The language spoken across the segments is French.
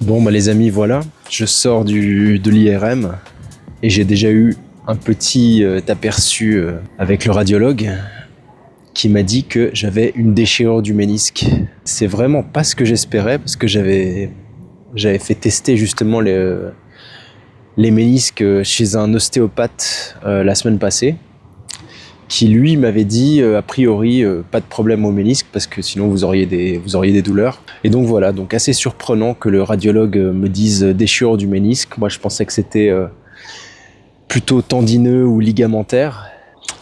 Bon bah les amis, voilà, je sors de l'IRM et j'ai déjà eu un petit aperçu avec le radiologue qui m'a dit que j'avais une déchirure du ménisque. C'est vraiment pas ce que j'espérais parce que j'avais fait tester justement les ménisques chez un ostéopathe la semaine passée, qui lui m'avait dit a priori pas de problème au ménisque parce que sinon vous auriez des douleurs. Et donc voilà, donc assez surprenant que le radiologue me dise déchirure du ménisque. Moi je pensais que c'était plutôt tendineux ou ligamentaire.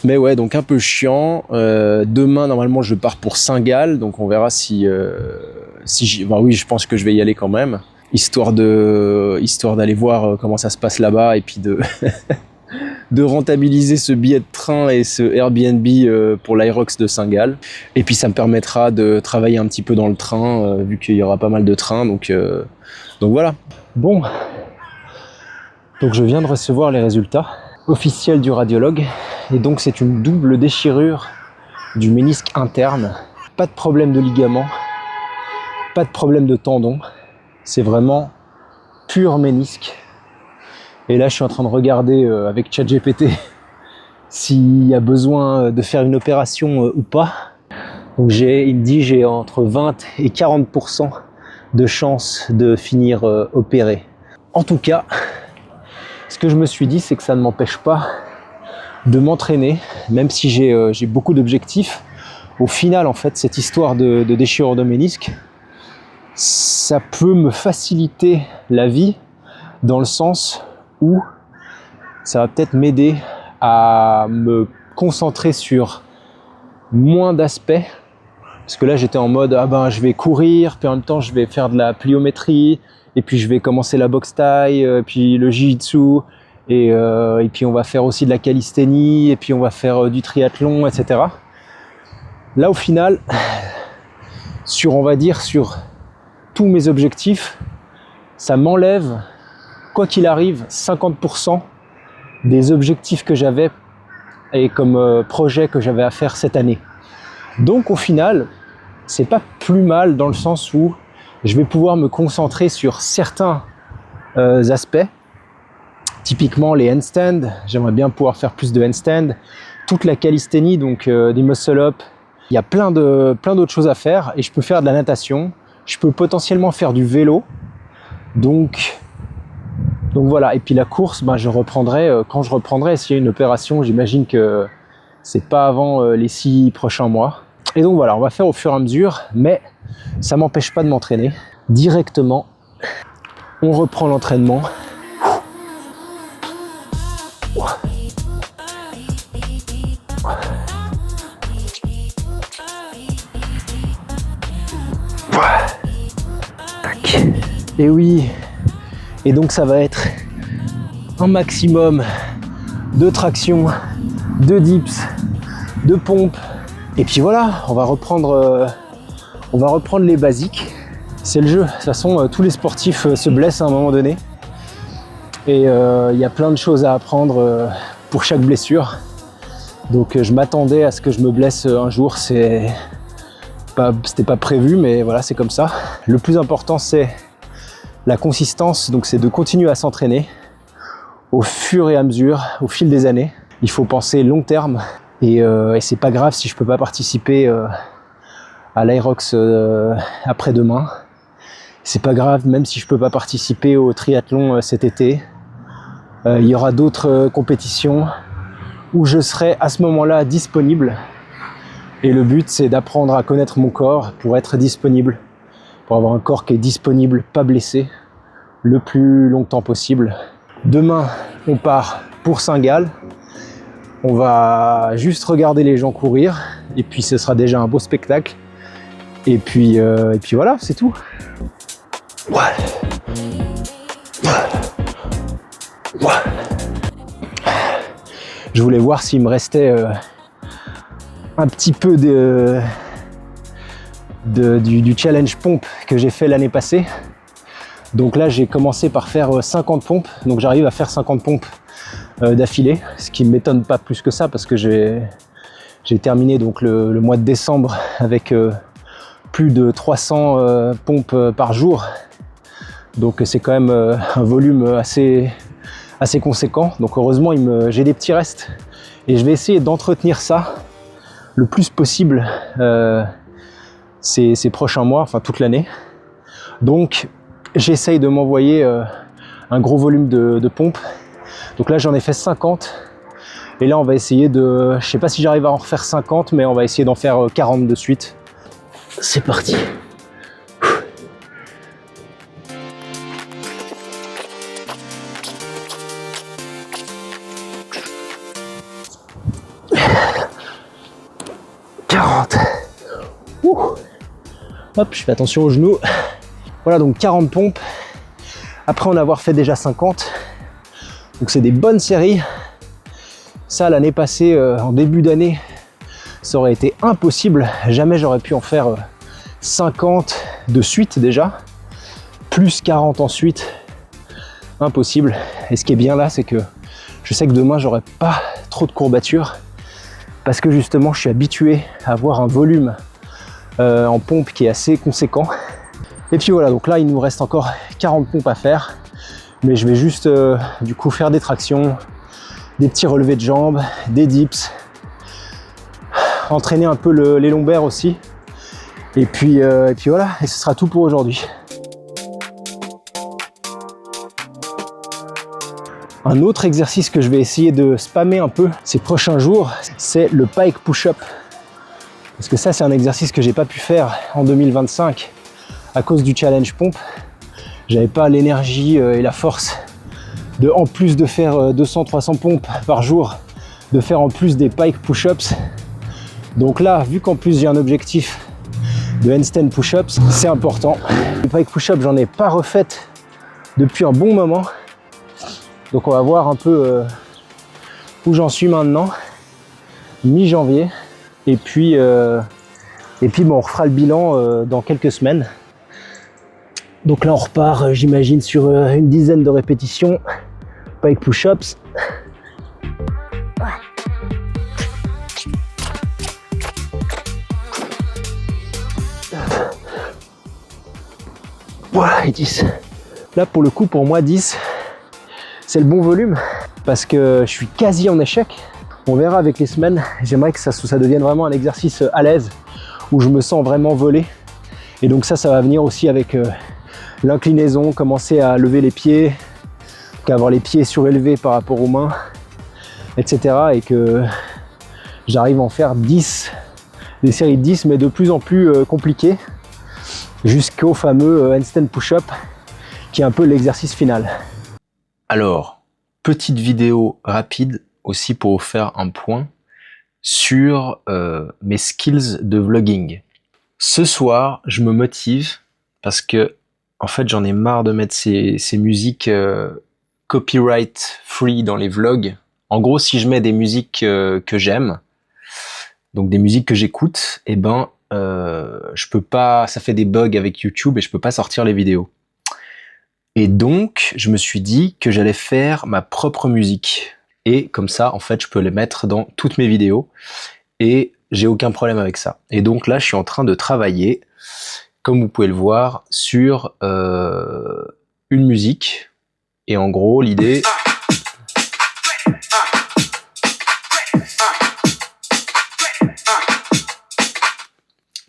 Mais ouais, donc un peu chiant. Demain normalement je pars pour Saint-Gall, donc on verra si oui, je pense que je vais y aller quand même, histoire d'aller voir comment ça se passe là-bas et puis de rentabiliser ce billet de train et ce Airbnb pour l'Aerox de Saint-Gall. Et puis ça me permettra de travailler un petit peu dans le train, vu qu'il y aura pas mal de trains, donc voilà. Bon, donc je viens de recevoir les résultats officiels du radiologue, et donc c'est une double déchirure du ménisque interne. Pas de problème de ligament, pas de problème de tendon, c'est vraiment pur ménisque. Et là, je suis en train de regarder avec ChatGPT s'il y a besoin de faire une opération ou pas. Donc il me dit j'ai entre 20 et 40% de chances de finir opéré. En tout cas, ce que je me suis dit, c'est que ça ne m'empêche pas de m'entraîner, même si j'ai beaucoup d'objectifs. Au final, en fait, cette histoire de déchirure de ménisque, ça peut me faciliter la vie dans le sens où ça va peut-être m'aider à me concentrer sur moins d'aspects, parce que là j'étais en mode je vais courir, puis en même temps je vais faire de la pliométrie, et puis je vais commencer la boxe thaï, puis le jiu-jitsu, et puis on va faire aussi de la calisthénie, et puis on va faire du triathlon, etc. Là au final, sur tous mes objectifs, ça m'enlève, quoi qu'il arrive, 50% des objectifs que j'avais et comme projet que j'avais à faire cette année. Donc au final, c'est pas plus mal dans le sens où je vais pouvoir me concentrer sur certains aspects. Typiquement les handstands, j'aimerais bien pouvoir faire plus de handstands. Toute la calisthénie, donc des muscle-up. Il y a plein d'autres choses à faire, et je peux faire de la natation. Je peux potentiellement faire du vélo. Donc voilà, et puis la course, je reprendrai quand je reprendrai. S'il y a une opération, j'imagine que c'est pas avant les 6 prochains mois. Et donc voilà, on va faire au fur et à mesure, mais ça m'empêche pas de m'entraîner. Directement, on reprend l'entraînement. Tac. Et oui. Et donc ça va être un maximum de traction, de dips, de pompes. Et puis voilà, on va reprendre les basiques. C'est le jeu. De toute façon, tous les sportifs se blessent à un moment donné. Et il y a plein de choses à apprendre pour chaque blessure. Donc je m'attendais à ce que je me blesse un jour. C'était pas prévu, mais voilà, c'est comme ça. Le plus important, c'est la consistance, donc c'est de continuer à s'entraîner au fur et à mesure, au fil des années. Il faut penser long terme, et c'est pas grave si je peux pas participer à l'Aerox après-demain. C'est pas grave même si je peux pas participer au triathlon cet été. Il y aura d'autres compétitions où je serai à ce moment-là disponible. Et le but, c'est d'apprendre à connaître mon corps pour être disponible, pour avoir un corps qui est disponible, pas blessé, le plus longtemps possible. Demain, on part pour Saint-Gall. On va juste regarder les gens courir, et puis ce sera déjà un beau spectacle. Et puis voilà, c'est tout. Je voulais voir s'il me restait un petit peu du challenge pompe que j'ai fait l'année passée. Donc là, j'ai commencé par faire 50 pompes. Donc j'arrive à faire 50 pompes d'affilée, ce qui ne m'étonne pas plus que ça parce que j'ai terminé donc le mois de décembre avec plus de 300 pompes par jour. Donc c'est quand même un volume assez conséquent. Donc heureusement j'ai des petits restes et je vais essayer d'entretenir ça le plus possible ces prochains mois, enfin toute l'année. Donc j'essaye de m'envoyer un gros volume de pompe. Donc là j'en ai fait 50 et là on va essayer de, je sais pas si j'arrive à en refaire 50, mais on va essayer d'en faire 40 de suite. C'est parti. Hop, je fais attention aux genoux. Voilà, donc 40 pompes. Après en avoir fait déjà 50. Donc c'est des bonnes séries. Ça, l'année passée, en début d'année, ça aurait été impossible. Jamais j'aurais pu en faire 50 de suite déjà. Plus 40 ensuite. Impossible. Et ce qui est bien là, c'est que je sais que demain, j'aurai pas trop de courbatures. Parce que justement, je suis habitué à avoir un volume en pompe qui est assez conséquent. Et puis voilà, donc là il nous reste encore 40 pompes à faire, mais je vais juste du coup faire des tractions, des petits relevés de jambes, des dips, entraîner un peu les lombaires aussi, et puis voilà, et ce sera tout pour aujourd'hui. Un autre exercice que je vais essayer de spammer un peu ces prochains jours, c'est le pike push-up. Parce que ça, c'est un exercice que j'ai pas pu faire en 2025 à cause du challenge pompe. J'avais pas l'énergie et la force de, en plus de faire 200-300 pompes par jour, de faire en plus des pike push-ups. Donc là, vu qu'en plus j'ai un objectif de handstand push-ups, c'est important. Les pike push-ups, j'en ai pas refaites depuis un bon moment. Donc on va voir un peu où j'en suis maintenant, mi-janvier. Et puis bon, on refera le bilan dans quelques semaines. Donc là, on repart, j'imagine, sur une dizaine de répétitions, pike push-ups. Voilà, et 10. Là, pour le coup, pour moi, 10, c'est le bon volume parce que je suis quasi en échec. On verra avec les semaines. J'aimerais que ça devienne vraiment un exercice à l'aise où je me sens vraiment voler. Et donc ça va venir aussi avec l'inclinaison, commencer à lever les pieds, avoir les pieds surélevés par rapport aux mains, etc. Et que j'arrive à en faire 10, des séries de 10, mais de plus en plus compliquées, jusqu'au fameux handstand push-up, qui est un peu l'exercice final. Alors, petite vidéo rapide aussi pour vous faire un point sur mes skills de vlogging. Ce soir, je me motive parce que en fait, j'en ai marre de mettre ces musiques copyright free dans les vlogs. En gros, si je mets des musiques que j'aime, donc des musiques que j'écoute, et ben je peux pas, ça fait des bugs avec YouTube et je peux pas sortir les vidéos. Et donc, je me suis dit que j'allais faire ma propre musique. Et comme ça, en fait, je peux les mettre dans toutes mes vidéos. Et j'ai aucun problème avec ça. Et donc là, je suis en train de travailler, comme vous pouvez le voir, sur une musique. Et en gros, l'idée...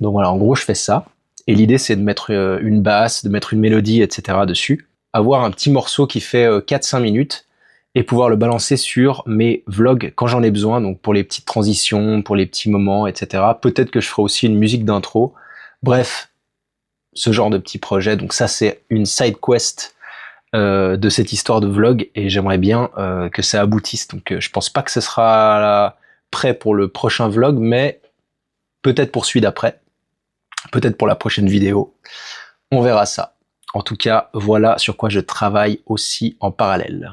Donc voilà, en gros, je fais ça. Et l'idée, c'est de mettre une basse, de mettre une mélodie, etc. dessus. Avoir un petit morceau qui fait 4-5 minutes et pouvoir le balancer sur mes vlogs quand j'en ai besoin, donc pour les petites transitions, pour les petits moments, etc. Peut-être que je ferai aussi une musique d'intro. Bref, ce genre de petit projet. Donc ça, c'est une side quest de cette histoire de vlog et j'aimerais bien que ça aboutisse. Donc je pense pas que ce sera prêt pour le prochain vlog, mais peut-être pour celui d'après. Peut-être pour la prochaine vidéo. On verra ça. En tout cas, voilà sur quoi je travaille aussi en parallèle.